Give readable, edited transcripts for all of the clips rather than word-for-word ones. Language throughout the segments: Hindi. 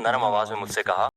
नरम आवाज में मुझसे कहा,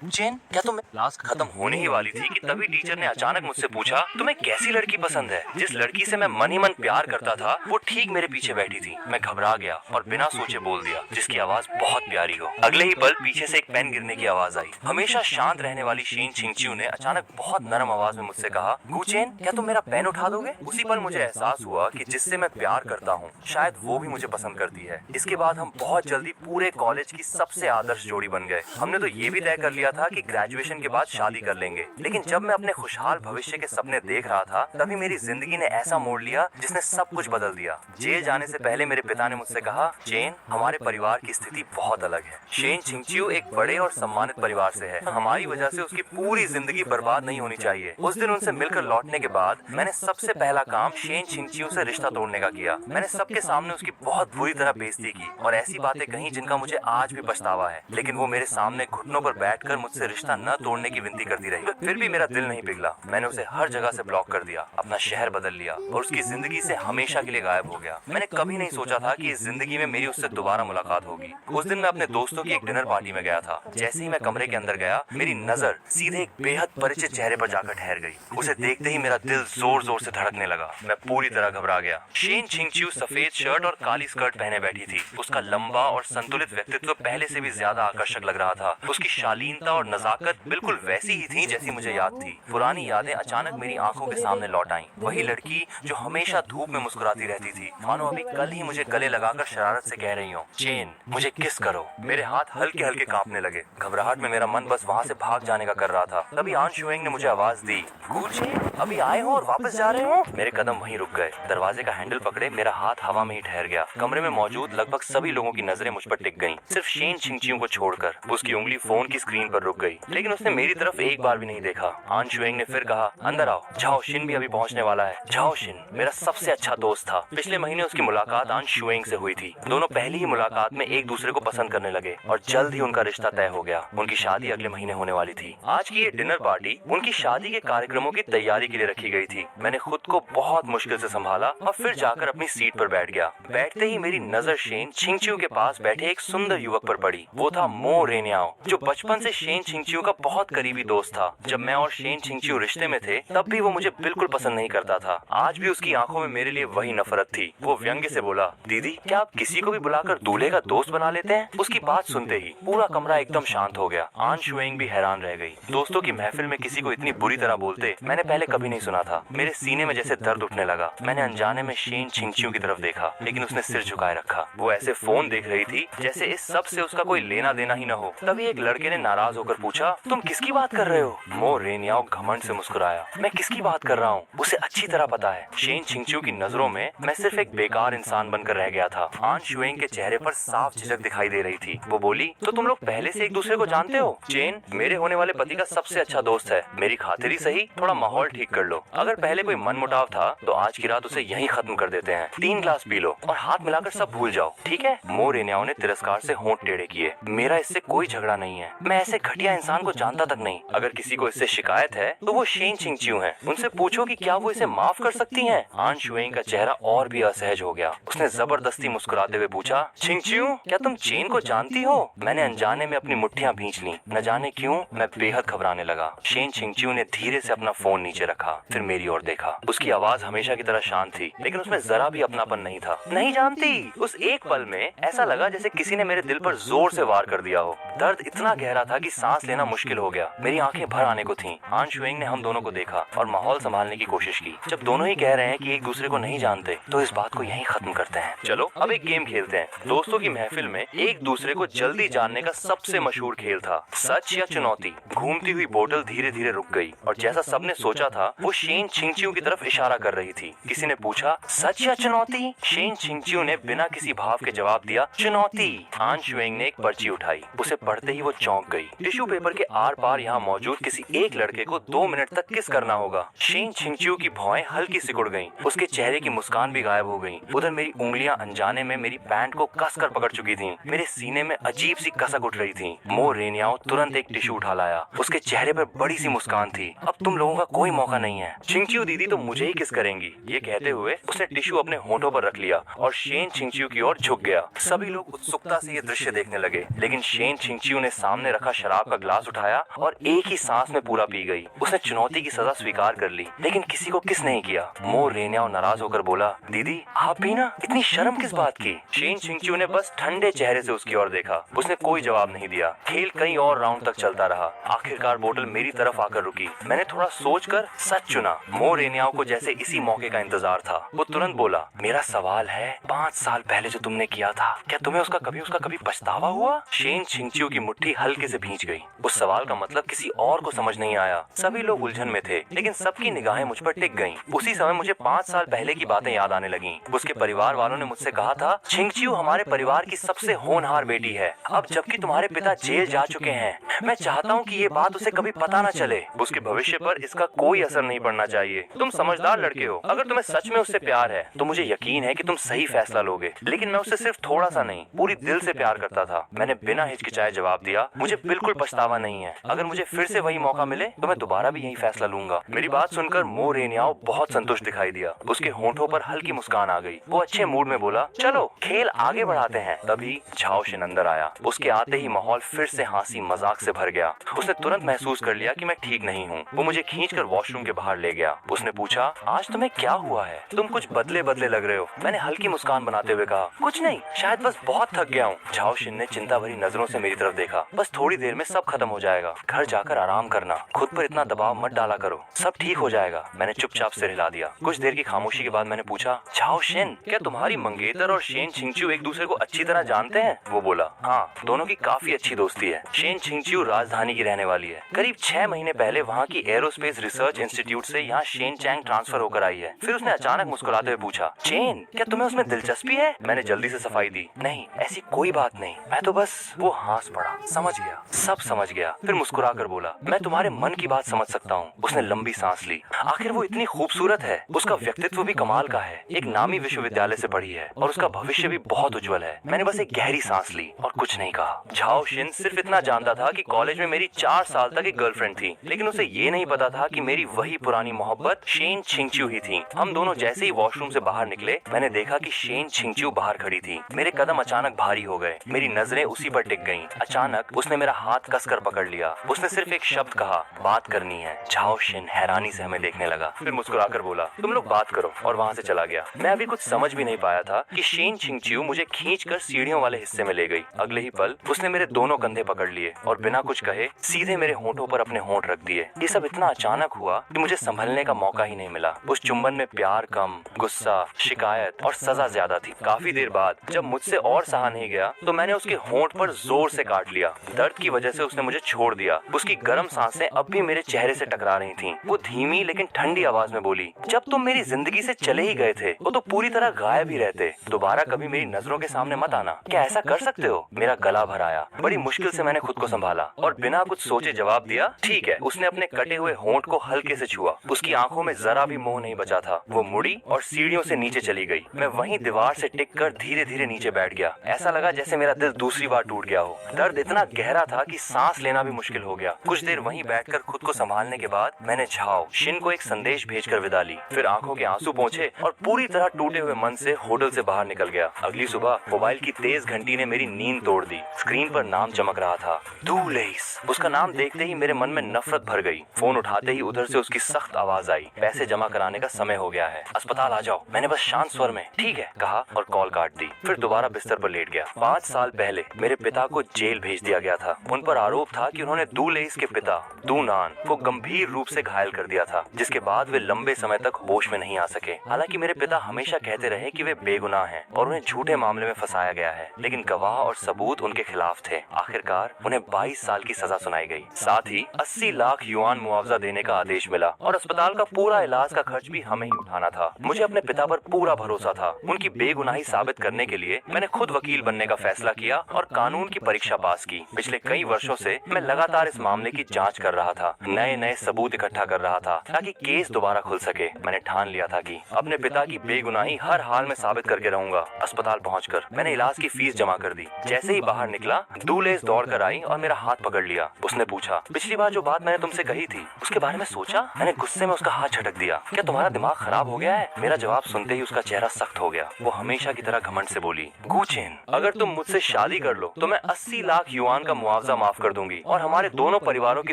चेन, क्या तुम क्लास खत्म होने ही वाली थी कि तभी टीचर ने अचानक मुझसे पूछा, तुम्हें कैसी लड़की पसंद है? जिस लड़की से मैं मन ही मन प्यार करता था वो ठीक मेरे पीछे बैठी थी। मैं घबरा गया और बिना सोचे बोल दिया, जिसकी आवाज बहुत प्यारी हो। अगले ही पल पीछे से एक पेन गिरने की आवाज आई। हमेशा शांत रहने वाली शेन छिंगचिू ने अचानक बहुत नरम आवाज में मुझसे कहा, गुचेन, क्या तुम मेरा पेन उठा दोगे? उसी पल मुझे एहसास हुआ कि जिससे मैं प्यार करता हूँ शायद वो भी मुझे पसंद करती है। इसके बाद हम बहुत जल्दी पूरे कॉलेज की सबसे आदर्श जोड़ी बन गए। हमने तो ये भी तय कर लिया था कि ग्रेजुएशन के बाद शादी कर लेंगे। लेकिन जब मैं अपने खुशहाल भविष्य के सपने देख रहा था तभी मेरी जिंदगी ने ऐसा मोड़ लिया जिसने सब कुछ बदल दिया। जेल जाने से पहले मेरे पिता ने मुझसे कहा, चेन, हमारे परिवार की स्थिति बहुत अलग है। शेन छिंगचिू एक बड़े और सम्मानित परिवार से है। हमारी वजह से उसकी पूरी जिंदगी बर्बाद नहीं होनी चाहिए। उस दिन उनसे मिलकर लौटने के बाद मैंने सबसे पहला काम शेन छिंगचिू से रिश्ता तोड़ने का किया। मैंने सबके सामने उसकी बहुत बुरी तरह बेइज्जती की और ऐसी बातें कही जिनका मुझे आज भी पछतावा है। लेकिन वो मेरे सामने घुटनों पर बैठकर मुझसे रिश्ता न तोड़ने की विनती करती रही। फिर भी मेरा दिल नहीं पिघला। मैंने उसे हर जगह से ब्लॉक कर दिया, अपना शहर बदल लिया और उसकी जिंदगी से हमेशा के लिए गायब हो गया। मैंने कभी नहीं सोचा था कि इस जिंदगी में मेरी उससे दोबारा मुलाकात होगी। उस दिन मैं अपने दोस्तों की एक डिनर पार्टी में गया था। जैसे ही मैं कमरे के अंदर गया मेरी नजर सीधे एक बेहद परिचित चेहरे पर जाकर ठहर गई। उसे देखते ही मेरा दिल जोर जोर से धड़कने लगा। मैं पूरी तरह घबरा गया। शेन छिंगचिू सफेद शर्ट और काली स्कर्ट पहने बैठी थी। उसका लंबा और संतुलित व्यक्तित्व पहले से भी ज्यादा आकर्षक लग रहा था। उसकी शालीनता और नजाकत बिल्कुल वैसी ही थी जैसी मुझे याद थी। पुरानी यादें अचानक मेरी आंखों के सामने लौट आईं। वही लड़की जो हमेशा धूप में मुस्कुराती रहती थी, मानो अभी कल ही मुझे गले लगाकर शरारत से कह रही हो, चेन, मुझे किस करो। मेरे हाथ हल्के हल्के कांपने लगे। घबराहट में मेरा मन बस वहाँ से भाग जाने का कर रहा था। तभी आन शुएंग ने मुझे आवाज दी, गुचेन, अभी आए हो और वापस जा रहे हो? मेरे कदम वहीं रुक गए। दरवाजे का हैंडल पकड़े मेरा हाथ हवा में ही ठहर गया। कमरे में मौजूद लगभग सभी लोगों की नजरें मुझ पर टिक गईं, सिर्फ शेन छिंगचिू को छोड़कर। उसकी उंगली फोन की स्क्रीन पर रुक गई, लेकिन उसने मेरी तरफ एक बार भी नहीं देखा। आन शुएंग ने फिर कहा, अंदर आओ। झाओ शिन भी अभी पहुंचने वाला है। झाओ शिन मेरा सबसे अच्छा दोस्त था। पिछले महीने उसकी मुलाकात आन शुएंग से हुई थी। दोनों पहली ही मुलाकात में एक दूसरे को पसंद करने लगे और जल्द ही उनका रिश्ता तय हो गया। उनकी शादी अगले महीने होने वाली थी। आज की ये डिनर पार्टी उनकी शादी के कार्यक्रमों की तैयारी के लिए रखी गई थी। मैंने खुद को बहुत मुश्किल से संभाला और फिर जाकर अपनी सीट पर बैठ गया। बैठते ही मेरी नजर शेन छिंगचिू के पास बैठे एक सुंदर युवक पर पड़ी। वो था मो रेन्याओ, जो बचपन से शेन छिंगचिू का बहुत करीबी दोस्त था। जब मैं और शेन छिंगचिू रिश्ते में थे तब भी वो मुझे बिल्कुल पसंद नहीं करता था। आज भी उसकी आंखों में मेरे लिए वही नफरत थी। वो व्यंग्य से बोला, दीदी, क्या आप किसी को भी बुलाकर दूल्हे का दोस्त बना लेते हैं? उसकी बात सुनते ही पूरा कमरा एकदम शांत हो गया। आन शुएंग भी हैरान रह गई। दोस्तों की महफिल में किसी को इतनी बुरी तरह बोलते मैंने पहले कभी नहीं सुना था। मेरे सीने में जैसे दर्द उठने लगा। मैंने अनजाने में शेन छिंगचिू की तरफ देखा, लेकिन उसने सिर झुकाए रखा। वो ऐसे फोन देख रही थी जैसे इस सब से उसका कोई लेना देना ही न हो। तभी एक लड़के ने नाराज होकर पूछा, तुम किसकी बात कर रहे हो? मो रेन्याओ घमंड से मुस्कुराया, मैं किसकी बात कर रहा हूँ उसे अच्छी तरह पता है। शेन छिंगचिू की नजरों में मैं सिर्फ एक बेकार इंसान बनकर रह गया था। आन शुएंग के चेहरे पर साफ झिझक दिखाई दे रही थी। वो बोली, तो तुम लोग पहले से एक दूसरे को जानते हो? चेन मेरे होने वाले पति का सबसे अच्छा दोस्त है। मेरी खातिर ही सही थोड़ा माहौल ठीक कर लो। अगर पहले कोई मन मुटाव था तो आज की रात उसे यहीं खत्म कर देते हैं। 3 ग्लास पी लो और हाथ मिलाकर सब भूल जाओ, ठीक है? मो रेन्याओ ने तिरस्कार से होंठ टेढ़े किए। मेरा इससे कोई झगड़ा नहीं है। मैं ऐसे घटिया इंसान को जानता तक नहीं। अगर किसी को इससे शिकायत है तो वो शेन छिंगचिू है। उनसे पूछो कि क्या वो इसे माफ कर सकती हैं। आन शुएंग का चेहरा और भी असहज हो गया। उसने जबरदस्ती मुस्कुराते हुए पूछा, छिंगचिू, क्या तुम चेन को जानती हो? मैंने अनजाने में अपनी मुट्ठियां भींच ली। न जाने क्यों मैं बेहद घबराने लगा। शेन छिंगचिू ने धीरे से अपना फोन नीचे रखा, फिर मेरी ओर देखा। उसकी आवाज हमेशा की तरह शांत थी, लेकिन उसमें जरा भी अपनापन नहीं था। नहीं जानती। उस एक पल में ऐसा लगा जैसे किसी ने मेरे दिल पर जोर से वार कर दिया हो। दर्द इतना गहरा था कि सांस लेना मुश्किल हो गया। मेरी आंखें भर आने को थीं। आन शुएंग ने हम दोनों को देखा और माहौल संभालने की कोशिश की। जब दोनों ही कह रहे हैं कि एक दूसरे को नहीं जानते तो इस बात को यहीं खत्म करते हैं। चलो अब एक गेम खेलते हैं। दोस्तों की महफिल में एक दूसरे को जल्दी जानने का सबसे मशहूर खेल था सच या चुनौती। घूमती हुई बोतल धीरे धीरे रुक गई और जैसा सबने सोचा था वो शेन छिंगचिू की तरफ इशारा कर रही थी। किसी ने पूछा, सच या चुनौती? शेन छिंगचिू ने बिना किसी भाव के जवाब दिया, चुनौती। आन शुएंग ने एक पर्ची उठाई। उसे पढ़ते ही वो चौंक गई। टिश्यू पेपर के आर पार यहाँ मौजूद किसी एक लड़के को 2 मिनट तक किस करना होगा। शेन छिंगचियो की भौहें हल्की सिकुड़ गईं, उसके चेहरे की मुस्कान भी गायब हो गई। उधर मेरी उंगलियां अनजाने में मेरी पैंट को कसकर पकड़ चुकी थीं। मेरे सीने में अजीब सी कसक उठ रही थी। मो रेन्याओ तुरंत एक टिश्यू उठा लाया। उसके चेहरे पर बड़ी सी मुस्कान थी। अब तुम लोगों का कोई मौका नहीं है, छिंगचियो दीदी तो मुझे ही किस करेंगी। ये कहते हुए उसने टिश्यू अपने होठों पर रख लिया और शेन छिंगचियो की ओर झुक गया। सभी लोग उत्सुकता से ये दृश्य देखने लगे, लेकिन शेन छिंगचियो ने सामने रखा शराब का ग्लास उठाया और एक ही सांस में पूरा पी गई। उसने चुनौती की सजा स्वीकार कर ली, लेकिन किसी को किस नहीं किया। मो रेन्याओ नाराज होकर बोला, दीदी आप भी ना, इतनी शर्म किस बात की। शेन छिंगचियो ने बस ठंडे चेहरे से उसकी ओर देखा। उसने कोई जवाब नहीं दिया। खेल कई और राउंड तक चलता रहा। आखिरकार बोतल मेरी तरफ आकर रुकी। मैंने थोड़ा सोचकर सच चुना। मो रेन्याओ को जैसे इसी मौके का इंतजार था। वो तुरंत बोला, मेरा सवाल है 5 साल पहले जो तुमने किया था, क्या तुम्हें उसका कभी पछतावा हुआ। शेन छिंगचियो की मुट्ठी हल्के से भींच गई। उस सवाल का मतलब किसी और को समझ नहीं आया। सभी लोग उलझन में थे, लेकिन सबकी निगाहें मुझ पर टिक गईं। उसी समय मुझे 5 साल पहले की बातें याद आने लगीं। उसके परिवार वालों ने मुझसे कहा था, छिंगचियो हमारे परिवार की सबसे होनहार बेटी है। अब जबकि तुम्हारे पिता जेल जा चुके हैं, मैं चाहता हूँ कि ये बात उसे कभी पता न चले। उसके भविष्य पर इसका कोई असर नहीं पड़ना चाहिए। तुम समझदार लड़के हो। अगर तुम्हें सच में उससे प्यार है तो मुझे यकीन है कि तुम सही फैसला लोगे। लेकिन मैं उससे सिर्फ थोड़ा सा नहीं, पूरी दिल से प्यार करता था। मैंने बिना हिचकिचाए जवाब दिया, मुझे बिल्कुल पछतावा नहीं है। अगर मुझे फिर से वही मौका मिले तो मैं दोबारा भी यही फैसला लूंगा। मेरी बात सुनकर मो रेन्याओ बहुत संतुष्ट दिखाई दिया। उसके होंठों पर हल्की मुस्कान आ गई। वो अच्छे मूड में बोला, चलो खेल आगे बढ़ाते हैं। तभी झाओ शिन अंदर आया। उसके आते ही माहौल फिर से हंसी मजाक से भर गया। उसने तुरंत महसूस कर लिया कि मैं ठीक नहीं हूँ। वो मुझे खींचकर वॉशरूम के बाहर ले गया। उसने पूछा, आज तुम्हें क्या हुआ है, तुम कुछ बदले बदले लग रहे हो। मैंने हल्की मुस्कान बनाते हुए कहा, कुछ नहीं, शायद बस बहुत थक गया हूँ। झाओ शिन ने चिंता भरी नजरों से मेरी तरफ देखा। बस थोड़ी देर में सब खत्म हो जाएगा, घर जाकर आराम करना, खुद पर इतना दबाव मत डाला करो, सब ठीक हो जाएगा। मैंने चुपचाप सिर हिला दिया। कुछ देर की खामोशी के बाद मैंने पूछा, झाओ शिन, क्या तुम्हारी मंगेतर और शेन छिंगचियो एक दूसरे को अच्छी तरह जानते हैं। वो बोला, हाँ, दोनों की काफी अच्छी दोस्ती है। शेन छिंगचियो राजधानी की रहने वाली है। करीब 6 महीने पहले वहाँ की एरोस्पेस रिसर्च इंस्टीट्यूट से यहाँ शेन चैंग ट्रांसफर होकर आई है। फिर उसने अचानक मुस्कुराते हुए पूछा, चेन, क्या तुम्हें उसमें दिलचस्पी है। मैंने जल्दी से सफाई दी, नहीं, ऐसी कोई बात नहीं, मैं तो बस। वो हंस पड़ा, समझ गया, सब समझ गया। फिर मुस्कुरा कर बोला, मैं तुम्हारे मन की बात समझ सकता हूँ। उसने लंबी सांस ली। आखिर वो इतनी खूबसूरत है, उसका व्यक्तित्व भी कमाल का है, एक नामी विश्वविद्यालय से पढ़ी है और उसका भविष्य भी बहुत उज्जवल है। मैंने बस एक गहरी सांस ली और कुछ नहीं कहा। झाओ शिन सिर्फ इतना जानता था कि कॉलेज में मेरी 4 साल तक एक गर्लफ्रेंड थी, लेकिन उसे ये नहीं पता था कि मेरी वही पुरानी मोहब्बत शेन छिंगचियो ही थी। हम दोनों जैसे ही वॉशरूम से बाहर निकले, मैंने देखा कि शेन छिंगचियो बाहर खड़ी थी। मेरे कदम अचानक भारी हो गए। मेरी नजरें उसी पर टिक गईं। अचानक उसने मेरा हाथ कसकर पकड़ लिया। उसने सिर्फ एक शब्द कहा, बात करनी है। झाओ शिन हैरानी से हमें देखने लगा, फिर मुस्कुराकर बोला, तुम लोग बात करो, और वहाँ से चला गया। मैं अभी कुछ समझ भी नहीं पाया था कि शेन छिंगचियो मुझे खींचकर सीढ़ियों वाले हिस्से में ले गई। अगले ही पल उसने मेरे दोनों कंधे पकड़ लिए और बिना कुछ कहे सीधे मेरे होंठों पर अपने होंठ रख दिए। ये सब इतना अचानक हुआ कि मुझे संभलने का मौका ही नहीं मिला। उस चुंबन में प्यार कम, गुस्सा, शिकायत और सजा ज्यादा थी। काफी देर बाद जब मुझसे और सहा नहीं गया तो मैंने उसके होंठ पर जोर से काट लिया। दर्द की वजह से उसने मुझे छोड़ दिया। उसकी गर्म सांसें अब भी मेरे चेहरे से टकरा रही थीं। वो धीमी लेकिन ठंडी आवाज में बोली, जब तुम मेरी जिंदगी से चले ही गए थे वो तो पूरी तरह गायब ही रहते। दोबारा कभी मेरी नजरों के सामने मत आना। क्या ऐसा कर सकते हो। मेरा गला भर आया। बड़ी मुश्किल से मैंने खुद को संभाला और बिना कुछ सोचे जवाब दिया, ठीक है। उसने अपने कटे हुए होंठ को हल्के से छुआ। उसकी आंखों में जरा भी मोह नहीं बचा था। वो मुड़ी और सीढ़ियों से नीचे चली गई। मैं वहीं दीवार से टिककर धीरे धीरे नीचे बैठ गया। ऐसा लगा जैसे मेरा दिल दूसरी बार टूट गया हो। दर्द इतना गहरा था कि सांस लेना भी मुश्किल हो गया। कुछ देर वहीं बैठकर खुद को संभालने के बाद मैंने झाओ शिन को एक संदेश भेजकर विदा ली। फिर आंखों के आंसू पोंछे और पूरी तरह टूटे हुए मन से होटल से बाहर निकल गया। अगली सुबह मोबाइल की तेज घंटी ने मेरी नींद तोड़ दी। स्क्रीन पर नाम चमक रहा था, डू लेइस। उसका नाम देखते ही मेरे मन में नफरत भर गई। फोन उठाते ही उधर से उसकी सख्त आवाज आई, पैसे जमा कराने का समय हो गया है, अस्पताल आ जाओ। मैंने बस शांत स्वर में ठीक है कहा और कॉल काट दी। फिर दोबारा बिस्तर पर लेट गया। 5 साल पहले मेरे पिता को जेल भेज दिया गया था। उन पर आरोप था कि उन्होंने डू लेइस के पिता डू नान को गंभीर रूप से घायल कर दिया था, जिसके बाद वे लंबे समय तक होश में नहीं आ सके। हालांकि मेरे पिता हमेशा कहते रहे कि वे बेगुनाह हैं और उन्हें झूठे मामले में फंसाया गया है, लेकिन गवाह और सबूत उनके खिलाफ थे। आखिरकार उन्हें 22 साल की सजा सुनाई गई। साथ ही 80 लाख युआन मुआवजा देने का आदेश मिला और अस्पताल का पूरा इलाज का खर्च भी हमें ही उठाना था। मुझे अपने पिता पर पूरा भरोसा था। उनकी बेगुनाही साबित करने के लिए मैंने खुद वकील बनने का फैसला किया और कानून की परीक्षा पास की। पिछले कई वर्षों से मैं लगातार इस मामले की जांच कर रहा था, नए नए सबूत इकट्ठा कर रहा था ताकि केस दोबारा खुल सके। मैंने ठान लिया था कि अपने पिता की बेगुनाही हर हाल में साबित करके रहूंगा। अस्पताल पहुंचकर मैंने इलाज की फीस जमा कर दी। जैसे ही बाहर निकला, दूलेस दौड़ कर आई और मेरा हाथ पकड़ लिया। उसने पूछा, पिछली बार जो बात मैंने तुमसे कही थी उसके बारे में सोचा? मैंने गुस्से में उसका हाथ झटक दिया। क्या तुम्हारा दिमाग खराब हो गया है? मेरा जवाब सुनते ही उसका चेहरा सख्त हो गया। वो हमेशा की तरह घमंड से बोली, गुचेन, अगर तुम मुझसे शादी कर लो तो मैं 80 लाख युआन का मुआवजा माफ कर दूंगी और हमारे दोनों परिवारों की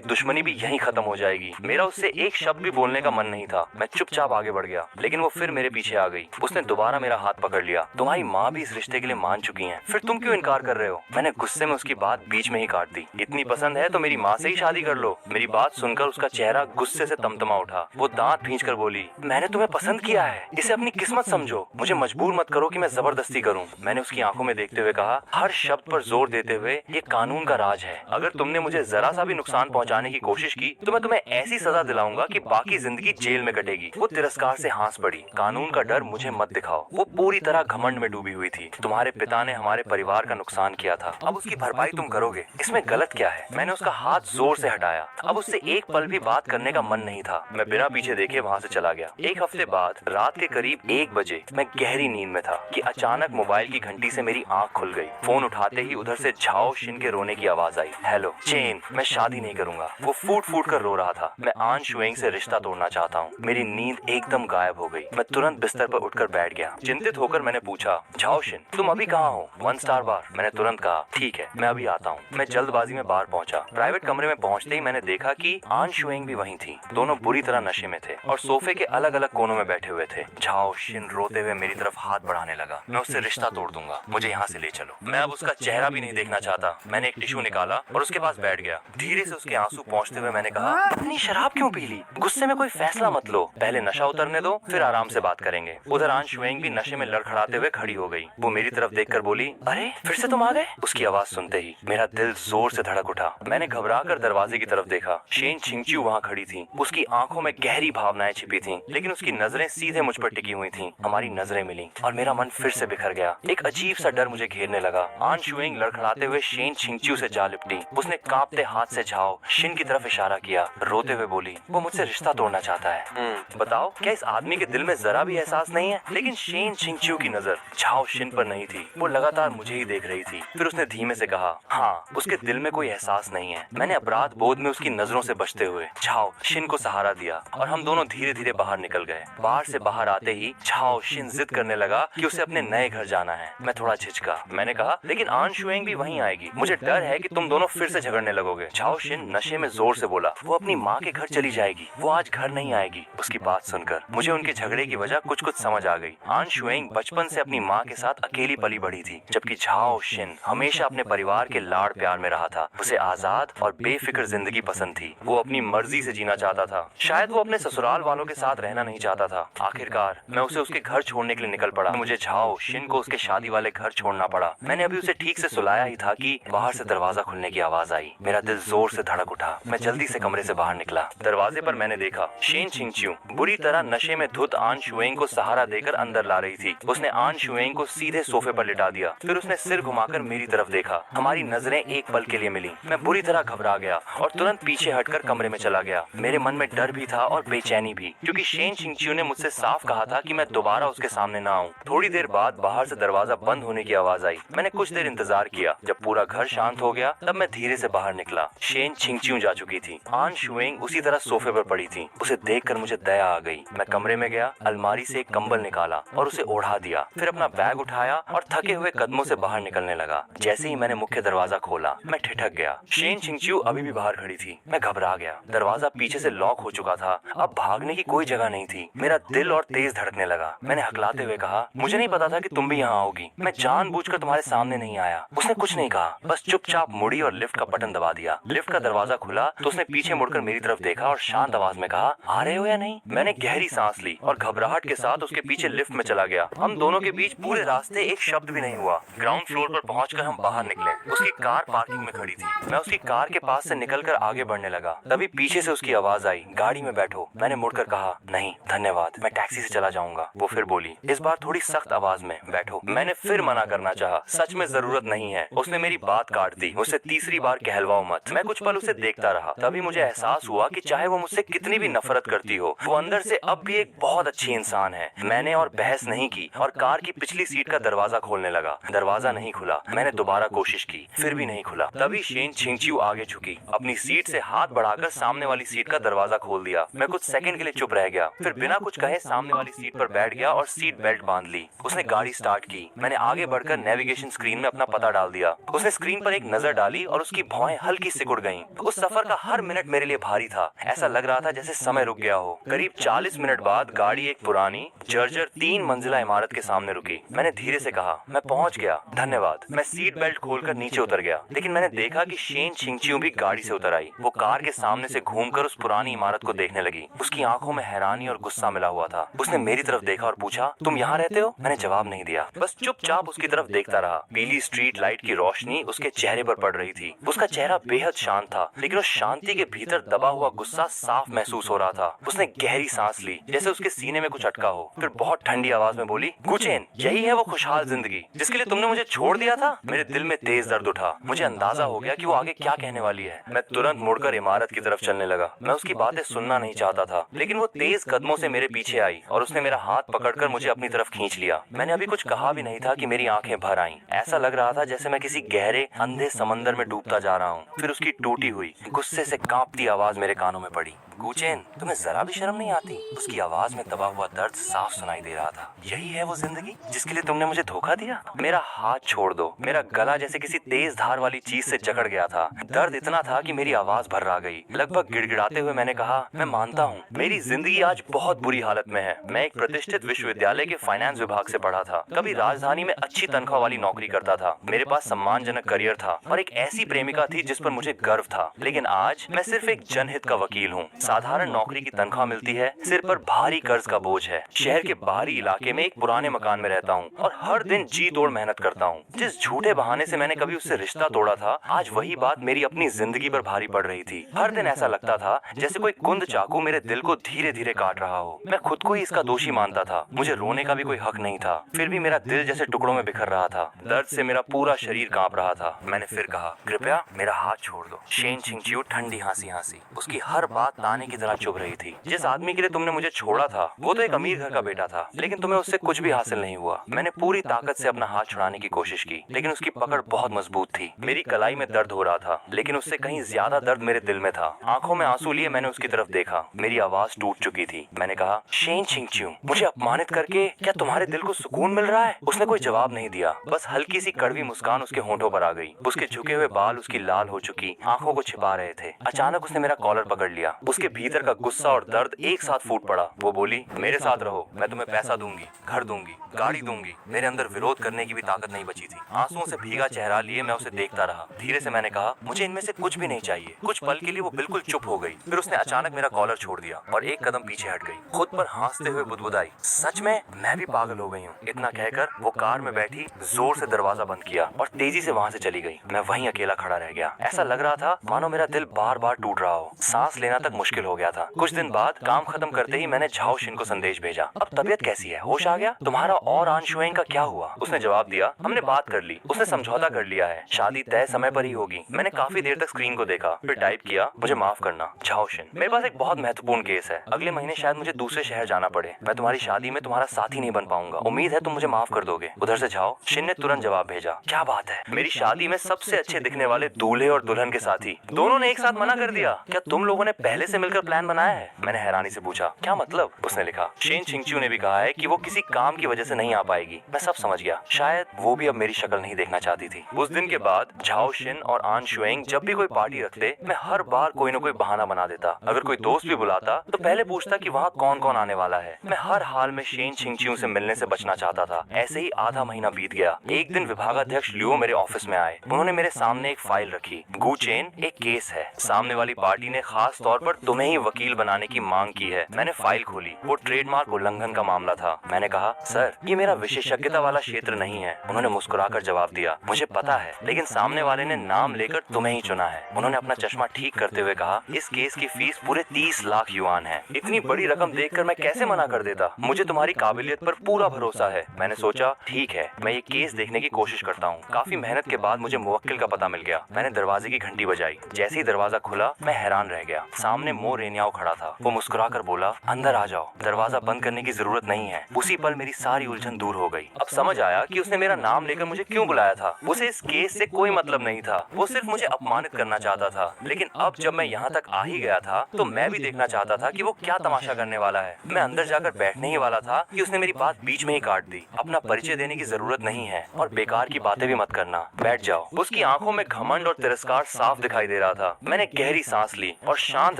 दुश्मनी भी यहीं खत्म हो जाएगी। मेरा उससे एक शब्द भी बोलने का मन नहीं था। मैं चुपचाप आगे बढ़ गया, लेकिन वो फिर मेरे पीछे आ गई। उसने दोबारा मेरा हाथ पकड़ लिया। तुम्हारी माँ भी इस रिश्ते के लिए मान चुकी है, फिर तुम क्यों इनकार कर रहे हो? मैंने गुस्से में उसकी बात बीच में ही काट दी। इतनी पसंद है तो मेरी माँ से ही शादी कर लो। मेरी बात सुनकर उसका चेहरा गुस्से से तमतमा उठा। वो दांत भींचकर बोली, मैंने तुम्हें पसंद किया है, इसे अपनी किस्मत समझो। मुझे मजबूर मत करो कि मैं जबरदस्ती करूं। मैंने उसकी आंखों में देखते हुए कहा, हर शब्द पर जोर देते हुए, ये कानून का राज है। अगर तुमने मुझे जरा सा भी नुकसान पहुंचाने की कोशिश की तो मैं तुम्हें ऐसी सजा दिलाऊंगा कि बाकी जिंदगी जेल में कटेगी। वो तिरस्कार से हंस पड़ी। कानून का डर मुझे मत दिखाओ। वो पूरी तरह घमंड में डूबी हुई थी। तुम्हारे पिता ने हमारे परिवार का नुकसान किया था, अब उसकी भरपाई तुम करोगे, इसमें गलत क्या है? मैंने उसका हाथ जोर से हटाया। अब उससे एक पल भी बात करने का मन नहीं था। मैं बिना पीछे देखे वहाँ से चला गया। एक हफ्ते बाद रात के करीब 1 बजे मैं गहरी नींद में था कि अचानक मोबाइल की घंटी से मेरी आंख खुल गई। फोन उठाते ही उधर से झाओ शिन के रोने की आवाज आई। हेलो चेन, मैं शादी नहीं करूंगा। वो फूट फूट कर रो रहा था। मैं आन शुएंग से रिश्ता तोड़ना चाहता हूँ। मेरी नींद एकदम गायब हो गई। मैं तुरंत बिस्तर पर उठकर बैठ गया। चिंतित होकर मैंने पूछा, झाओ शिन, तुम अभी कहाँ हो? 1 स्टार बार। मैंने तुरंत कहा, ठीक है, मैं अभी आता हूँ। मैं जल्दबाजी में बाहर पहुंचा। प्राइवेट कमरे में पहुंचते ही मैंने देखा कि आन शुएंग भी वहीं थी। दोनों बुरी तरह नशे में थे और सोफे के अलग अलग कोनों में बैठे हुए थे। झाओ शिन रोते हुए मेरी तरफ हाथ बढ़ाने लगा। मैं उससे रिश्ता तोड़ दूंगा, मुझे यहाँ से ले चलो। मैं अब उसका चेहरा भी नहीं देखना चाहता। मैंने एक टिश्यू निकाला और उसके पास बैठ गया। धीरे से उसके आंसू पहुंचते हुए मैंने कहा, इतनी शराब क्यों पी ली? गुस्से में कोई फैसला मत लो, पहले नशा उतरने दो, फिर आराम से बात करेंगे। उधर आन शुएंग भी नशे में लड़खड़ाते हुए खड़ी हो गई। वो मेरी तरफ देखकर बोली, अरे फिर से तुम आ गए? उसकी आवाज सुनते ही मेरा दिल जोर से धड़क उठा। मैंने घबरा कर दरवाजे की तरफ देखा। शेन छिंगच्यू वहाँ खड़ी थी। उसकी आंखों में गहरी भावनाएं छिपी थीं, लेकिन उसकी नजरें सीधे मुझ पर टिकी हुई थीं। हमारी नजरें मिली और मेरा मन फिर से बिखर गया। एक अजीब सा डर मुझे घेरने लगा। आन शुएंग लड़खड़ाते हुए शेन छिंगच्यू से जा लिपटी। उसने कांपते हाथ से झाओ शिन की तरफ इशारा किया। रोते हुए बोली, वो मुझसे रिश्ता तोड़ना चाहता है। बताओ, क्या इस आदमी के दिल में जरा भी एहसास नहीं है? लेकिन शेन छिंगच्यू की नजर झाओ शिन पर नहीं थी। वो लगातार मुझे ही देख रही थी। फिर उसने धीमे से कहा, हाँ, उसके दिल में कोई एहसास नहीं है। मैंने अपराध बोध में उसकी नजरों से बचते हुए झाओ शिन को सहारा दिया और हम दोनों धीरे धीरे बाहर निकल गए। बाहर से बाहर आते ही झाओ शिन जिद करने लगा कि उसे अपने नए घर जाना है। मैं थोड़ा झिझका। मैंने कहा, लेकिन आन शुएंग भी वहीं आएगी, मुझे डर है कि तुम दोनों फिर से झगड़ने लगोगे। झाओ शिन नशे में जोर से बोला, वो अपनी माँ के घर चली जाएगी, वो आज घर नहीं आएगी। उसकी बात सुनकर मुझे उनके झगड़े की वजह कुछ कुछ समझ आ गई। आन शुएंग बचपन से अपनी माँ के साथ अकेली पली बढ़ी थी, जबकि झाओ शिन हमेशा अपने परिवार के लाड़ प्यार में रहा था। उसे आजाद और बेफिक्र जिंदगी पसंद थी। वो अपनी मर्जी से जीना चाहता था। शायद वो अपने ससुराल वालों के साथ रहना नहीं चाहता था। आखिरकार मैं उसे उसके घर छोड़ने के लिए निकल पड़ा। मुझे झाओ शिन को उसके शादी वाले घर छोड़ना पड़ा। मैंने अभी उसे ठीक से सुलाया ही था कि बाहर से दरवाजा खुलने की आवाज आई। मेरा दिल जोर से धड़क उठा। मैं जल्दी से कमरे से बाहर निकला। दरवाजे पर मैंने देखा शेन छिंगच्यू बुरी तरह नशे में धुत आन शुएंग को सहारा देकर अंदर ला रही थी। उसने आन शुएंग को सीधे सोफे पर लिटा दिया। फिर उसने सिर घुमाकर मेरी तरफ देखा। हमारी नजरें एक पल के लिए मिली। मैं बुरी तरह घबरा गया और तुरंत पीछे हटकर कमरे में चला गया। मेरे मन में डर भी था और बेचैनी भी, क्योंकि शेन छिंगच्यू ने मुझसे साफ कहा था कि मैं दोबारा उसके सामने ना आऊं। थोड़ी देर बाद बाहर से दरवाजा बंद होने की आवाज आई। मैंने कुछ देर इंतजार किया। जब पूरा घर शांत हो गया तब मैं धीरे से बाहर निकला। शेन छिंगच्यू जा चुकी थी। आन शुएंग उसी तरह सोफे पर पड़ी थी। उसे देखकर मुझे दया आ गई। मैं कमरे में गया, अलमारी से एक कंबल निकाला और उसे ओढ़ा दिया। फिर अपना बैग उठाया और थके हुए कदमों से बाहर निकलने लगा। जैसे ही मैंने मुख्य दरवाजा खोला, मैं ठिठक गया। शेन छिंगच्यू अभी भी बाहर खड़ी थी। मैं घबरा गया। दरवाजा पीछे से लॉक हो चुका था। अब भागने की कोई जगह नहीं थी। मेरा दिल और तेज धड़कने लगा। मैंने हकलाते हुए कहा, मुझे नहीं पता था कि तुम भी यहाँ आओगी। मैं जानबूझकर तुम्हारे सामने नहीं आया। उसने कुछ नहीं कहा, बस चुपचाप मुड़ी और लिफ्ट का बटन दबा दिया। लिफ्ट का दरवाजा खुला तो उसने पीछे मुड़कर मेरी तरफ देखा और शांत आवाज में कहा, आ रहे हो या नहीं? मैंने गहरी सांस ली और घबराहट के साथ उसके पीछे लिफ्ट में चला गया। हम दोनों के बीच पूरे रास्ते एक शब्द भी नहीं हुआ। ग्राउंड फ्लोर पर पहुंचकर हम बाहर निकले। उसकी कार पार्किंग में खड़ी थी। मैं उसकी कार के पास से निकलकर आगे बढ़ने लगा। तभी पीछे से उसकी आवाज आई, गाड़ी में बैठो। मैंने मुड़कर कहा, नहीं धन्यवाद, मैं टैक्सी से चला जाऊंगा। वो फिर बोली, इस बार थोड़ी सख्त आवाज में, बैठो। मैंने फिर मना करना चाहा। सच में जरूरत नहीं है। उसने मेरी बात काट दी। उससे तीसरी बार कहलवाओ मत। मैं कुछ पल उसे देखता रहा, तभी मुझे एहसास हुआ कि चाहे वो मुझसे कितनी भी नफरत करती हो, वो अंदर से अब भी एक बहुत अच्छी इंसान है। मैंने और बहस नहीं की और कार की पिछली सीट का दरवाजा खोलने लगा। दरवाजा नहीं खुला। मैंने दोबारा कोशिश की, फिर भी नहीं खुला। तभी शेन छिंगचिू आगे झुकी, अपनी सीट से हाथ बढ़ाकर सामने वाली सीट का दरवाजा खोल दिया। मैं कुछ सेकंड के लिए चुप रह गया, फिर बिना कुछ कहे सामने वाली सीट पर बैठ गया और सीट बेल्ट बांध ली। उसने गाड़ी स्टार्ट की। मैंने आगे बढ़कर नेविगेशन स्क्रीन में अपना पता डाल दिया। उसने स्क्रीन पर एक नजर डाली और उसकी भौहें हल्की सिकुड़ गईं। उस सफर का हर मिनट मेरे लिए भारी था। ऐसा लग रहा था जैसे समय रुक गया हो। करीब 40 मिनट बाद गाड़ी एक पुरानी जर्जर 3 मंजिला इमारत के सामने रुकी। मैंने धीरे से कहा, मैं पहुंच गया, धन्यवाद। मैं सीट बेल्ट खोलकर नीचे उतर गया, लेकिन मैंने देखा कि शेन छिंगचिू भी गाड़ी से उतर आई। वो कार के सामने से घूमकर उस पुरानी इमारत को देखने लगी। उसकी आंखों में हैरानी और गुस्सा मिला हुआ था। उसने मेरी तरफ देखा और पूछा, तुम यहाँ रहते हो? मैंने जवाब नहीं दिया, बस चुपचाप उसकी तरफ देखता रहा। पीली स्ट्रीट लाइट की रोशनी उसके चेहरे पर पड़ रही थी। उसका चेहरा बेहद शांत था, लेकिन उस शांति के भीतर दबा हुआ गुस्सा साफ महसूस हो रहा था। उसने गहरी सांस ली, जैसे उसके सीने में कुछ अटका हो। फिर बहुत ठंडी आवाज में बोली, गुचेन, यही है वो खुशहाल जिंदगी जिसके लिए तुमने मुझे छोड़ दिया था? मेरे दिल में तेज दर्द उठा। मुझे अंदाजा हो गया कि वो आगे क्या कहने वाली है। मैं तुरंत मुड़कर इमारत की तरफ चलने लगा। मैं उसकी बातें सुनना नहीं चाहता था, लेकिन वो तेज कदमों से मेरे पीछे आई और उसने मेरा हाथ पकड़कर मुझे अपनी तरफ खींच लिया। मैंने अभी कुछ कहा भी नहीं था कि मेरी आंखें भर आईं। ऐसा लग रहा था जैसे मैं किसी गहरे अंधे समंदर में डूबता जा रहा हूँ। फिर उसकी टूटी हुई गुस्से से कांपती आवाज मेरे कानों में पड़ी, गुचेन, तुम्हें जरा भी शर्म नहीं आती? उसकी आवाज में दबा हुआ दर्द साफ सुनाई दे रहा था। यही है वो जिंदगी जिसके लिए तुमने मुझे धोखा दिया? मेरा हाथ छोड़ दो। मेरा गला जैसे किसी तेज धार वाली चीज से जकड़ गया था। दर्द इतना था कि मेरी आवाज भर्रा गई। लगभग गिड़गिड़ाते हुए मैंने कहा, मैं मानता हूँ मेरी जिंदगी आज बहुत बुरी हालत में है। मैं एक प्रतिष्ठित विश्वविद्यालय के फाइनेंस विभाग से पढ़ा था। कभी राजधानी में अच्छी तनख्वाह वाली नौकरी करता था। मेरे पास सम्मानजनक करियर था और एक ऐसी प्रेमिका थी जिस पर मुझे गर्व था। लेकिन आज मैं सिर्फ एक जनहित का वकील हूँ। साधारण नौकरी की तनख्वाह मिलती है, सिर पर भारी कर्ज का बोझ है। शहर के बाहरी इलाके में एक पुराने मकान में रहता हूँ और हर दिन जी तोड़ मेहनत करता हूँ। जिस झूठे बहाने से मैंने कभी उससे रिश्ता तोड़ा था, आज वही बात मेरी अपनी जिंदगी पर भारी पड़ रही थी। हर दिन ऐसा लगता था जैसे कोई कुंद चाकू मेरे दिल को धीरे धीरे काट रहा हो। मैं खुद को ही इसका दोषी मानता था। मुझे रोने का भी कोई हक नहीं था, फिर भी मेरा दिल जैसे टुकड़ों में बिखर रहा था। दर्द से मेरा पूरा शरीर कांप रहा था। मैंने फिर कहा, कृपया मेरा हाथ छोड़ दो। शेन छिंगचिू ठंडी हंसी हंसी। उसकी हर बात ताने की तरह चुभ रही थी। जिस आदमी के लिए तुमने मुझे छोड़ा था, वो तो एक अमीर घर का बेटा था, लेकिन तुम्हें उससे कुछ भी हासिल नहीं हुआ। मैंने पूरी ताकत से अपना हाथ छुड़ाने की कोशिश की, लेकिन उसकी पकड़ बहुत मजबूत थी। मेरी कलाई में दर्द हो रहा था, लेकिन उससे कहीं ज्यादा दर्द मेरे दिल में था। आंखों में आंसू लिए मैंने उसकी तरफ देखा। मेरी आवाज टूट चुकी थी। मैंने कहा, शेन छिंगचिू, मुझे अपमानित करके क्या तुम्हारे दिल को सुकून मिल रहा है? उसने कोई जवाब नहीं दिया, बस हल्की सी कड़वी मुस्कान उसके होंठों पर आ गई। उसके झुके हुए बाल उसकी लाल हो चुकी आंखों को छिपा रहे थे। अचानक उसने मेरा कॉलर पकड़ लिया। उसके भीतर का गुस्सा और दर्द एक साथ फूट पड़ा। वो बोली, मेरे साथ रहो, मैं तुम्हें पैसा दूंगी, घर दूंगी, गाड़ी दूंगी। मेरे अंदर विरोध करने की भी ताकत नहीं बची थी। आंसुओं से भीगा चेहरा लिए मैं उसे देखता रहा। धीरे से मैंने कहा, मुझे इनमें से कुछ भी नहीं चाहिए। कुछ पल के लिए वो बिल्कुल चुप हो गई। फिर उसने अचानक मेरा कॉलर छोड़ दिया और एक कदम पीछे हट गई। खुद पर हंसते हुए बुदबुदाई, सच में मैं भी पागल हो गई हूँ। इतना कहकर वो कार में बैठी जोर से दरवाजा बंद किया और तेजी से वहाँ से चली गई। मैं वहीं अकेला खड़ा रह गया। ऐसा लग रहा था मानो मेरा दिल बार बार टूट रहा हो। सांस लेना तक मुश्किल हो गया था। कुछ दिन बाद काम खत्म करते ही मैंने झाओ शिन को संदेश भेजा, अब तबीयत कैसी है, होश आ गया? तुम्हारा और आन शुएंग का क्या हुआ? उसने जवाब दिया, हमने बात कर ली, उसने समझौता कर लिया है, शादी तय समय पर ही होगी। मैंने काफी देर तक स्क्रीन को देखा, फिर टाइप किया, मुझे माफ करना झाओ शिन, मेरे पास एक बहुत महत्वपूर्ण केस है। अगले महीने शायद मुझे दूसरे शहर जाना पड़े। मैं तुम्हारी शादी में तुम्हारा साथी नहीं बन पाऊंगा। उम्मीद है तुम मुझे माफ कर दोगे। उधर से झाओ शिन ने तुरंत जवाब भेजा, क्या बात है, मेरी शादी में सबसे अच्छे दिखने वाले दूल्हे और दुल्हन के साथी दोनों ने एक साथ मना कर दिया। क्या तुम लोगों ने पहले से मिलकर प्लान बनाया है? मैंने हैरानी से पूछा, क्या मतलब? उसने लिखा, शेन छिंगचिू ने भी कहा है कि वो किसी काम की वजह से नहीं आ पाएगी। मैं सब समझ गया, शायद वो भी अब मेरी शक्ल नहीं देखना चाहती थी। उस दिन के बाद झाओ शिन और आन शुएंग जब भी कोई पार्टी रखते, मैं हर बार कोई न कोई बहाना बना देता। अगर कोई दोस्त भी बुलाता तो पहले पूछता कि वहाँ कौन कौन आने वाला है। मैं हर हाल में शेन छिंगचिू से मिलने से बचना चाहता था। ऐसे ही आधा महीना बीत गया। एक दिन विभागाध्यक्ष लियो मेरे ऑफिस में आए। उन्होंने मेरे सामने एक फाइल रखी। गुचेन, एक केस है। सामने वाली पार्टी ने खास तौर पर तुम्हें ही वकील बनाने की मांग की है। मैंने फाइल खोली। वो ट्रेडमार्क उल्लंघन का मामला था। मैंने कहा, सर, ये मेरा विशेषज्ञता वाला क्षेत्र नहीं है। उन्होंने मुस्कुराकर जवाब दिया, मुझे पता है, लेकिन सामने वाले ने नाम लेकर तुम्हें ही चुना है। उन्होंने अपना चश्मा ठीक करते हुए कहा, इस केस की फीस पूरे 30 लाख युआन है। इतनी बड़ी रकम देखकर मैं कैसे मना कर देता? मुझे तुम्हारी काबिलियत पर पूरा भरोसा है। मैंने सोचा, ठीक है, मैं ये केस देखने की कोशिश करता हूँ। काफी मेहनत के बाद मुझे मुवक्किल का पता मिल गया। मैंने दरवाजे की घंटी बजाई। जैसे ही दरवाजा खुला मैं हैरान रह गया। सामने मो रेन्याओ खड़ा था। वो मुस्कुराकर बोला, अंदर आ जाओ, दरवाजा बंद करने की जरूरत नहीं है। उसी पल मेरी सारी उलझन दूर हो गई। अब समझ आया कि उसने मेरा नाम लेकर मुझे क्यों बुलाया था। उसे इस केस से कोई मतलब नहीं था, वो सिर्फ मुझे अपमानित करना चाहता था। लेकिन अब जब मैं यहाँ तक आ ही गया था तो मैं भी देखना चाहता था कि वो क्या तमाशा करने वाला है। मैं अंदर जाकर बैठने ही वाला था कि उसने मेरी बात बीच में ही काट दी। अपना परिचय देने की जरूरत नहीं है और बेकार की बातें भी मत करना, बैठ जाओ। उसकी आंखों में घमंड और तिरस्कार साफ दिखाई दे रहा था। मैंने गहरी सांस ली और शांत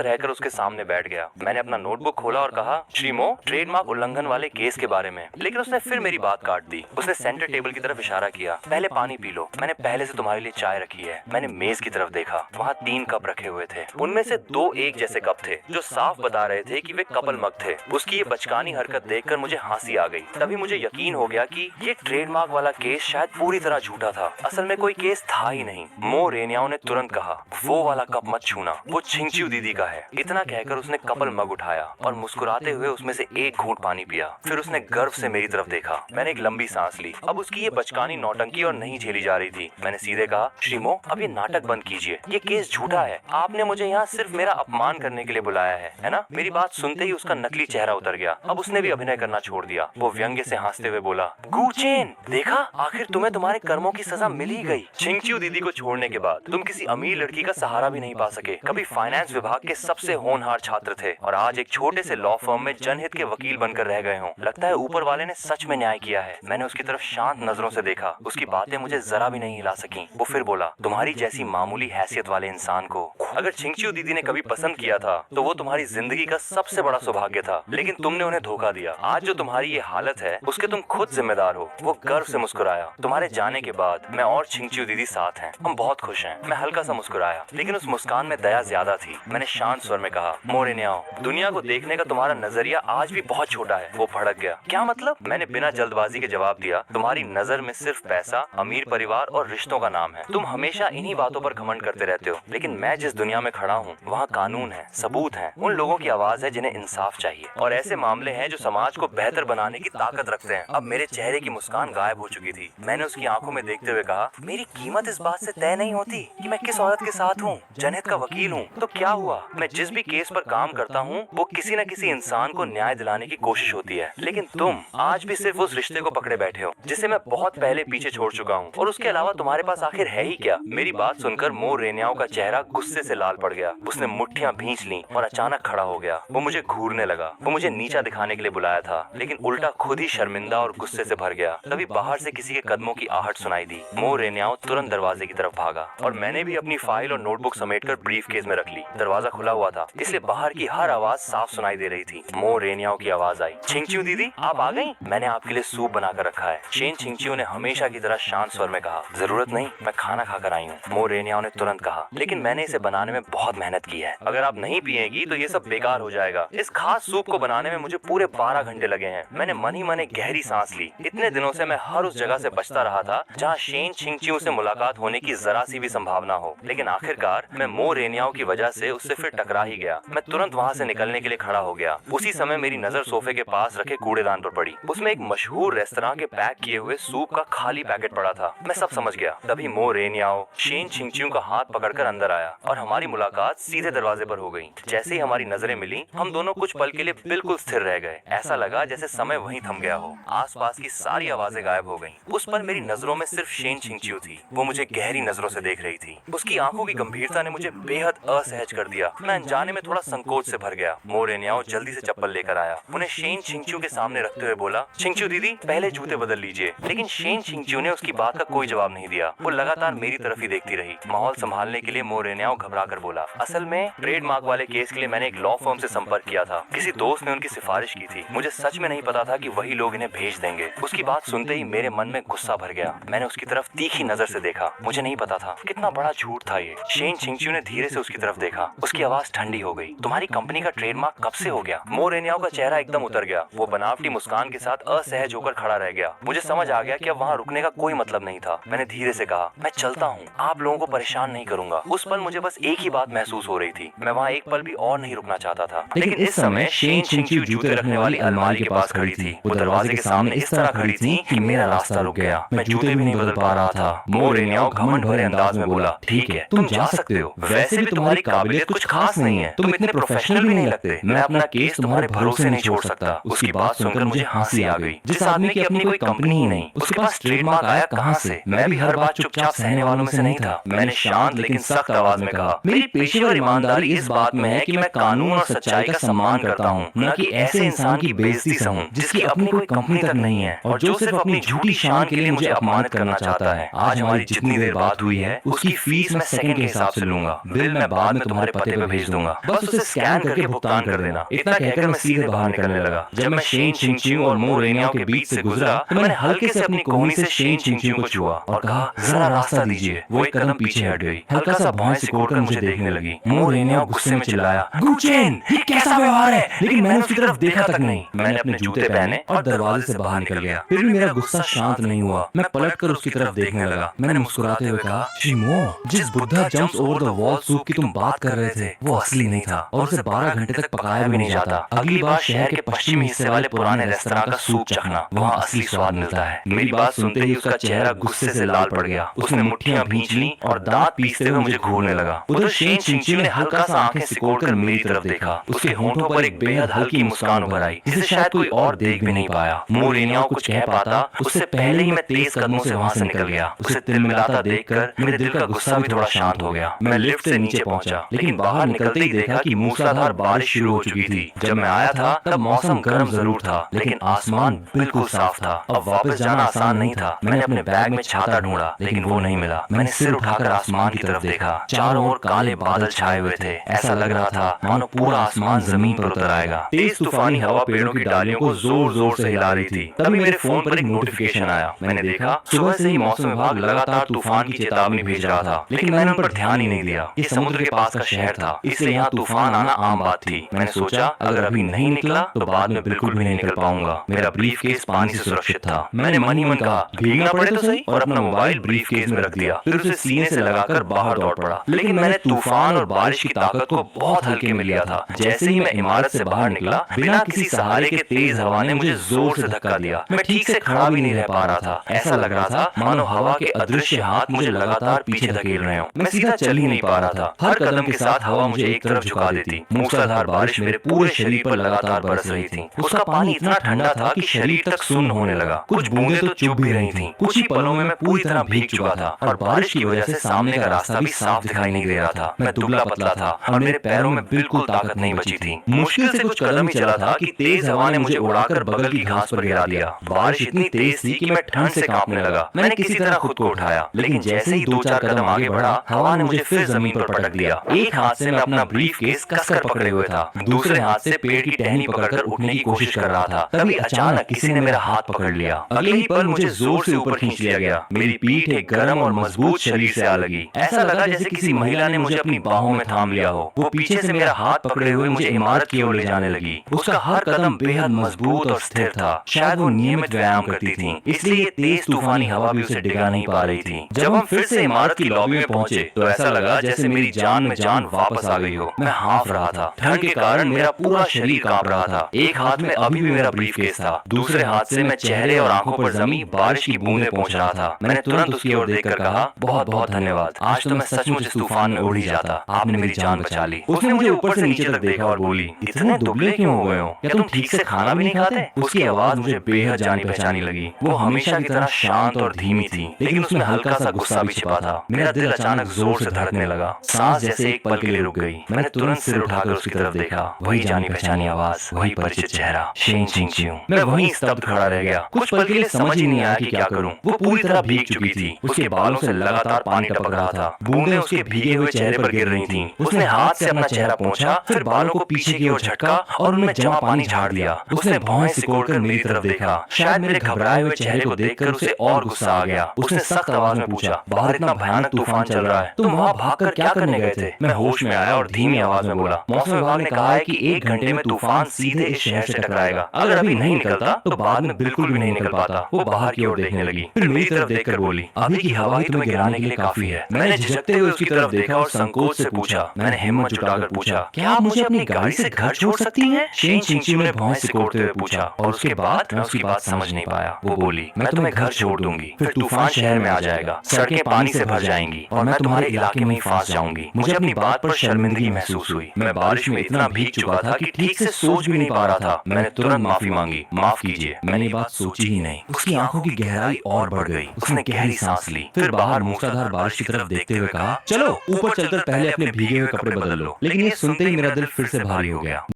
रहकर उसके सामने बैठ गया। मैंने अपना नोटबुक खोला और कहा, श्रीमो, ट्रेडमार्क उल्लंघन वाले केस के बारे में। लेकिन उसने फिर मेरी बात काट दी। उसने सेंटर टेबल की तरफ इशारा किया। पहले पानी पी लो, मैंने पहले से तुम्हारे लिए चाय रखी है। मैंने मेज की तरफ देखा, वहाँ 3 कप रखे हुए थे। उनमें से 2 एक जैसे कप थे जो साफ बता रहे थे कि वे कपल मग थे। उसकी ये बचकानी हरकत देखकर मुझे हंसी आ गई। तभी मुझे यकीन हो गया कि ये ट्रेडमार्क वाला केस शायद पूरी तरह झूठा था। असल में कोई केस था ही नहीं। मो रेन्याओ ने तुरंत कहा, वो वाला कप मत छूना, वो छिंगचियो दीदी का है। इतना कहकर उसने कपल मग उठाया और मुस्कुराते हुए उसमें से एक घूंट पानी पिया। फिर उसने गर्व से मेरी तरफ देखा। मैंने एक लंबी सांस ली। अब उसकी ये बचकानी नौटंकी और नहीं झेली जा रही थी। मैंने सीधे कहा, श्रीमो, अब ये नाटक बंद कीजिए, ये केस झूठा है। आपने मुझे यहाँ सिर्फ मेरा अपमान करने के लिए बुलाया है ना? मेरी बात सुनते ही उसका नकली चेहरा उतर गया। अब उसने भी अभिनय करना छोड़ दिया। वो व्यंग्य से हंसते हुए बोला, गुचेन, देखा, आखिर तुम्हें तुम्हारे कर्मों की सजा मिल ही गई। छिंगचियो दीदी को छोड़ने के बाद तुम किसी अमीर लड़की का सहारा भी नहीं पा सके। कभी फाइनेंस विभाग के सबसे होनहार छात्र थे और आज एक छोटे से लॉ फर्म में जनहित के वकील बनकर रह गए हो। लगता है ऊपर वाले ने सच में न्याय किया है। मैंने उसकी तरफ शांत नजरों से देखा। उसकी बातें मुझे जरा भी नहीं हिला सकी। वो फिर बोला, तुम्हारी जैसी मामूली हैसियत वाले इंसान को अगर छिंगचियो दीदी ने कभी पसंद किया था तो वो तुम्हारी जिंदगी का सबसे बड़ा सौभाग्य था। लेकिन तुमने उन्हें धोखा दिया। आज जो तुम्हारी ये हालत है उसके तुम खुद जिम्मेदार हो। वो गर्व से मुस्कुराया। तुम्हारे जाने के बाद मैं और छिंगचियो दीदी साथ हैं। हम बहुत खुश हैं। मैं हल्का सा मुस्कुराया, लेकिन उस मुस्कान में दया ज्यादा थी। मैंने शांत स्वर में कहा, मो रेन्याओ, दुनिया को देखने का तुम्हारा नजरिया आज भी बहुत छोटा है। वो भड़क गया, क्या मतलब? मैंने बिना जल्दबाजी के जवाब दिया, तुम्हारी नजर में सिर्फ पैसा, अमीर परिवार और रिश्तों का नाम है। तुम हमेशा इन्हीं बातों पर घमंड करते रहते हो। लेकिन मैं जिस दुनिया में खड़ा हूँ वहाँ कानून है, सबूत है, उन लोगों की आवाज है जिन्हें इंसाफ चाहिए और ऐसे मामले हैं जो समाज को बेहतर बनाने की ताकत रखते हैं। अब मेरे चेहरे की मुस्कान गायब हो चुकी थी। मैंने उसकी आंखों में देखते हुए कहा, मेरी कीमत इस बात से तय नहीं होती कि मैं किस औरत के साथ हूँ। जनहित का वकील हूँ तो क्या हुआ? मैं जिस भी केस पर काम करता हूँ वो किसी न किसी इंसान को न्याय दिलाने की कोशिश होती है। लेकिन तुम आज भी सिर्फ उस रिश्ते को पकड़े बैठे हो जिसे मैं बहुत पहले पीछे छोड़ चुका हूँ। और उसके अलावा तुम्हारे पास आखिर है ही क्या? मेरी बात सुनकर मो रेन्याओ का चेहरा गुस्से से लाल पड़ गया। उसने मुट्ठियां भींच ली और अचानक खड़ा हो गया। वो मुझे घूरने लगा। वो मुझे नीचा दिखाने के लिए बुलाया था, लेकिन उल्टा खुद ही शर्मिंदा और गुस्से से भर गया। तभी बाहर से किसी के कदमों की आहट सुनाई दी। मो रेन्याओ तुरंत दरवाजे की तरफ भागा और मैंने भी अपनी फाइल और नोटबुक समेटकर ब्रीफ केस में रख ली। दरवाजा खुला हुआ था, इसलिए बाहर की हर आवाज साफ सुनाई दे रही थी। मो रेन्याओ की आवाज आई, छिंगचियो दीदी, आप आ गई? मैंने आपके लिए सूप बनाकर रखा है। शेन छिंगचियो ने हमेशा की तरह शांत स्वर में कहा, जरूरत नहीं, मैं खाना खाकर आई हूँ। मो रेन्याओ ने तुरंत कहा, लेकिन मैंने इसे बनाने में बहुत मेहनत की है। अगर आप नहीं पिएगी तो ये सब बेकार हो जाएगा। इस खास सूप को बनाने में मुझे पूरे 12 घंटे लगे हैं। मैंने मन ही मन एक गहरी सांस ली। इतने दिनों से मैं हर उस जगह से बचता रहा था जहाँ शेन छिंगचियो से मुलाकात होने की जरा सी भी संभावना हो, लेकिन आखिरकार मैं मो रेन्याओ की वजह से उससे फिर टकरा ही गया। मैं तुरंत वहाँ से निकलने के लिए खड़ा हो गया। उसी समय मेरी नजर सोफे के पास रखे कूड़ेदान पर पड़ी। उसमें एक मशहूर रेस्तरां के पैक किए हुए सूप का खाली पैकेट पड़ा था। मैं सब समझ गया। तभी मो रेन्याओ शेन छिंगचियो का हाथ पकड़कर अंदर आया और हमारी मुलाकात सीधे दरवाजे पर हो गई। जैसे ही हमारी नजरें मिली, हम दोनों कुछ पल के लिए बिल्कुल स्थिर रह गए। ऐसा लगा जैसे समय वहीं थम गया हो। आसपास की सारी आवाजें गायब हो गईं। उस पर मेरी नजरों में सिर्फ शेन छिंगचियो थी। वो मुझे गहरी नजरों से देख रही थी। उसकी आंखों की गंभीरता ने मुझे बेहद असहज कर दिया। मैं अनजाने में थोड़ा संकोच से भर गया। मो रेन्याओ जल्दी से चप्पल लेकर आया। उन्हें शेन छिंगचियो के सामने रखते हुए बोला, छिंगचियो दीदी, पहले जूते बदल लीजिए। लेकिन शेन छिंगचियो ने उसकी बात का कोई जवाब नहीं दिया। वो लगातार मेरी तरफ ही देखती रही। माहौल संभालने के लिए मो रेन्याओ घबरा कर बोला, असल में ट्रेडमार्क वाले केस के लिए मैंने एक लॉ फर्म से संपर्क किया था। किसी दोस्त ने उनकी सिफारिश की थी। मुझे सच में नहीं पता था कि वही लोग इन्हें भेज देंगे। उसकी बात सुनते ही मेरे मन में गुस्सा भर गया। मैंने उसकी तरफ तीखी नजर से देखा। मुझे नहीं पता था कितना बड़ा झूठ था ये। शेन छिंगचियो ने धीरे से उसकी तरफ देखा। उसकी आवाज ठंडी हो गई। तुम्हारी कंपनी का ट्रेडमार्क कब से हो गया? मो रेन्याओ का चेहरा एकदम उतर गया। वो बनावटी मुस्कान के साथ असहज होकर खड़ा रह गया। मुझे समझ आ गया कि अब वहाँ रुकने का कोई मतलब नहीं था। मैंने धीरे से कहा, मैं चलता हूँ, आप लोगों को परेशान नहीं करूंगा। उस पल मुझे बस एक ही बात महसूस हो रही थी, मैं वहाँ एक पल भी और नहीं रुकना चाहता था। लेकिन इस समय शेन छिंगचियो जूते रखने वाली अलमारी के पास खड़ी थी। वो दरवाजे के सामने इस तरह खड़ी थी कि मेरा रास्ता रुक गया। मैं जूते भी नहीं बदल पा रहा था। मो रेन्याओ घमंड भरे अंदाज में बोला, ठीक है तुम जा सकते हो, वैसे भी तुम्हारी काबिलियत कुछ खास नहीं है, तुम इतने प्रोफेशनल भी नहीं लगते, मैं अपना केस तुम्हारे भरोसे नहीं छोड़ सकता। उसकी बात सुनकर मुझे हंसी आ गई। जिस आदमी की अपनी कोई कंपनी ही नहीं, उसके पास ट्रेडमार्क आया कहाँ से? मैं भी हर बात चुपचाप सहने वालों में से नहीं था। मैंने शांत लेकिन सख्त आवाज में कहा, मेरी पेशेवर ईमानदारी इस बात में है कि मैं कानून और सच्चाई का सम्मान करता हूँ, न कि ऐसे इंसान की बेइज्जती सहूं जिसकी अपनी कोई कंपनी तक नहीं है और जो सिर्फ अपनी झूठी शान के लिए मुझे अपमानित करना चाहता है। आज हमारी जितनी देर बात हुई है उसकी फीस मैं सेकंड के हिसाब से लूंगा, बिल मैं बाद में तुम्हारे पते पे भेज दूंगा, बस उसे स्कैन करके भुगतान कर देना। इतना कहकर मैं सीधे बाहर निकलने लगा। जब मैं शेन चिंगचिंग और मो रेनियाओ के बीच से गुजरा तो मैंने हल्के से अपनी कोहनी से शेन चिंगचिंग को छुआ और कहा, जरा रास्ता दीजिए। वो एक कदम पीछे हट गई, हल्का सा भौं सिकोड़कर मुझे देखने लगी। मो रेनियाओ गुस्से में चिल्लाया, गुचेन ये कैसा व्यवहार है? लेकिन मैंने उसकी तरफ देखा तक नहीं। मैंने अपने जूते पहने और दरवाजे से बाहर निकल गया। फिर भी मेरा गुस्सा शांत नहीं हुआ। मैं पलटकर उसकी तरफ देखने लगा। मैंने मुस्कुराते हुए कहा, शिमो, जिस Buddha jumps over the wall soup की तुम बात कर रहे थे वो असली नहीं था और उसे 12 घंटे तक पकाया भी नहीं जाता। अगली बार शहर के पश्चिमी हिस्से वाले पुराने रेस्तरां का सूप चखना, वहाँ असली स्वाद मिलता है। मेरी बात सुनते ही उसका चेहरा गुस्से से लाल पड़ गया। उसने मुट्ठियां भींच ली और दांत पीसते हुए मुझे घूरने लगा। उधर शेन चिंगचिंग ने हल्का सा आंखें सिकोड़कर मेरी तरफ देखा। उसके होंठों पर एक बेहद हल्की मुस्कान उभर आई जिसे शायद कोई और देख भी नहीं पाया। मो रेनियाओ कुछ कह पाता उससे पहले ही मैं तेज कदमों से वहाँ से निकल गया। उसे तिलमिलाता देखकर मेरे दिल का गुस्सा भी थोड़ा शांत हो गया। मैं लिफ्ट से नीचे पहुंचा, लेकिन बाहर निकलते ही देखा कि मूसलाधार बारिश शुरू हो चुकी थी। जब मैं आया था तब मौसम गर्म जरूर था, लेकिन आसमान बिल्कुल साफ था। अब वापस जाना आसान नहीं था। मैंने अपने बैग में छाता ढूंढा, लेकिन वो नहीं मिला। मैंने सिर उठाकर आसमान की तरफ देखा। चारों ओर काले बादल छाए हुए थे। ऐसा लग रहा था मानो पूरा आसमान जमीन पर उतर आएगा। तेज तूफानी हवा पेड़ों की डालियों को जोर जोर से हिला रही थी। तभी मेरे फोन पर एक नोटिफिकेशन आया। मैंने देखा सुबह से ही मौसम विभाग लगातार तूफान की चेतावनी भेज रहा था, लेकिन मैंने उन पर ध्यान ही नहीं दिया। ये समुद्र के पास का शहर था, इसलिए यहाँ तूफान आना आम बात थी। मैंने सोचा अगर अभी नहीं निकला तो बाद में बिल्कुल भी नहीं निकल पाऊंगा। मेरा ब्रीफकेस पानी से सुरक्षित था। मैंने मन ही मन कहा भीगना पड़े तो सही, और अपना मोबाइल ब्रीफकेस में रख दिया। फिर उसे सीने से लगाकर बाहर दौड़ पड़ा। लेकिन मैंने तूफान और बारिश की ताकत को बहुत हल्के में लिया था। जैसे ही मैं इमारत से बाहर निकला, बिना किसी सहारे के तेज हवा ने मुझे जोर से धक्का दिया। मैं ठीक से खड़ा भी नहीं रह पा रहा था। ऐसा लग रहा था मानो हवा के अदृश्य हाथ मुझे लगातार पीछे धकेल रहे हो। मैं सीधा चल ही नहीं पा रहा था। हर कदम के साथ हवा मुझे एक तरफ झुका देती। मूसलाधार बारिश मेरे पूरे शरीर पर लगातार बरस रही थी। उसका पानी इतना ठंडा था कि शरीर तक सुन्न होने लगा। कुछ बूंदें तो चुभ भी रही थीं। कुछ ही पलों में मैं पूरी तरह भीग चुका था और बारिश की वजह से सामने का रास्ता भी साफ दिखाई नहीं दे रहा था। मैं दुबला पतला था और मेरे पैरों में बिल्कुल ताकत नहीं बची थी। मुश्किल से कुछ कदम ही चला था कि तेज हवा ने मुझे उड़ाकर बगल की घास पर गिरा दिया। बारिश इतनी तेज थी कि मैं ठंड से कांपने लगा। मैंने किसी तरह खुद को उठाया, लेकिन जैसे ही 2-4 कदम आगे बढ़ा, हवा ने मुझे फिर जमीन पर पटक दिया। एक हाथ से मैं अपना ब्रीफकेस कसकर पकड़े हुए था, दूसरे हाथ से पेड़ की टहनी पकड़कर उठने की कोशिश कर रहा था। तभी अचानक किसी ने मेरा हाथ पकड़ लिया। अगले ही पल मुझे जोर से ऊपर खींच लिया गया। मेरी पीठ एक गर्म और मजबूत शरीर से आ लगी। ऐसा लगा जैसे किसी महिला ने मुझे अपनी बाहों में थाम लिया हो। वो पीछे से मेरा हाथ पकड़े हुए मुझे इमारत की ओर ले जाने लगी। उसका हर कदम बेहद मजबूत और स्थिर था। शायद वो नियमित व्यायाम करती थी, इसलिए तेज तूफानी हवा भी उसे डिगा नहीं पा रही थी। जब हम फिर से इमारत की लॉबी में पहुंचे तो ऐसा लगा जैसे मेरी जान में जान वापस आ गई हो। मैं हाँफ रहा था। ठंड के कारण मेरा पूरा शरीर कांप रहा था। एक हाथ में अभी भी मेरा ब्रीफकेस था, दूसरे हाथ से मैं चेहरे और आंखों पर जमी बारिश की बूंदें पहुंच रहा था। मैंने तुरंत उसकी ओर देखकर कहा, बहुत बहुत धन्यवाद। आज तो मैं सचमुच इस तूफान में उड़ ही जाता। आपने मेरी जान बचा ली। उसने मुझे ऊपर से नीचे तक देखा और बोली, इतने दुबले क्यों हो गए हो? क्या तुम ठीक से खाना भी नहीं खाते? उसकी आवाज मुझे बेहद जानी पहचानी लगी। वो हमेशा की तरह शांत और धीमी थी, लेकिन उसमें हल्का सा गुस्सा भी छिपा था। मेरा दिल अचानक जोर से धड़कने लगा। सांस जैसे एक पल के लिए रुक गई। मैंने तुरंत सिर उठाकर उसकी तरफ देखा। वही जानी पहचानी आवाज, वही परिचित चेहरा, शेन चिंगचिंग। मैं वहीं स्तब्ध खड़ा रह गया। कुछ पल के लिए समझ ही नहीं आया कि क्या करूं। वो पूरी तरह भीग चुकी थी। उसके बालों से लगातार पानी टपक रहा था। बूंदें उसके भीगे हुए चेहरे पर गिर रही थीं। उसने हाथ से अपना चेहरा पोंछा, फिर बालों को पीछे की ओर झटका और उनमें जमा पानी झाड़ दिया। उसने भौहें सिकोड़कर मेरी तरफ देखा। शायद मेरे घबराए हुए चेहरे को देखकर उसे और गुस्सा आ गया। उसने सख्त आवाज में पूछा, बाहर इतना भयानक तूफान चल रहा है, तुम वहाँ भागकर क्या करने गए थे? मैं होश में आया और धीमी आवाज में बोला, मौसम विभाग ने कहा है कि 1 घंटे में तूफान सीधे इस शहर से टकराएगा। अगर अभी नहीं निकलता तो बाद में बिल्कुल भी नहीं निकल पाता। वो बाहर की ओर देखने लगी, फिर मेरी तरफ देखकर बोली, अभी की हवा ही तुम्हें गिराने के लिए काफी है। मैंने झिझकते हुए उसकी तरफ देखा और संकोच से पूछा। मैंने हिम्मत जुटाकर पूछा, क्या आप मुझे अपनी गाड़ी से घर छोड़ सकती हैं? शेन चिंगचिंग ने भौहें सिकोड़ते हुए पूछा, और उसके बाद मैं उसकी बात समझ नहीं पाया। वो बोली, मैं तुम्हें घर छोड़ दूंगी, फिर तूफान शहर में आ जाएगा, सड़कें पानी से भर जाएंगी और मैं तुम्हारे इलाके में ही फंस जाऊंगी। मुझे अपनी बात पर शर्मिंदगी महसूस हुई। मैं बारिश में इतना भीग चुका था कि ठीक से सोच भी नहीं पा रहा था। मैंने तुरंत माफी मांगी, माफ कीजिए, मैंने ये बात सोची ही नहीं। उसकी आंखों की गहराई और बढ़ गई। उसने गहरी सांस ली, फिर बाहर मूसलाधार बारिश की तरफ देखते हुए कहा, चलो ऊपर चलकर पहले अपने भीगे हुए कपड़े बदल लो। लेकिन ये सुनते ही मेरा दिल फिर से भारी हो गया।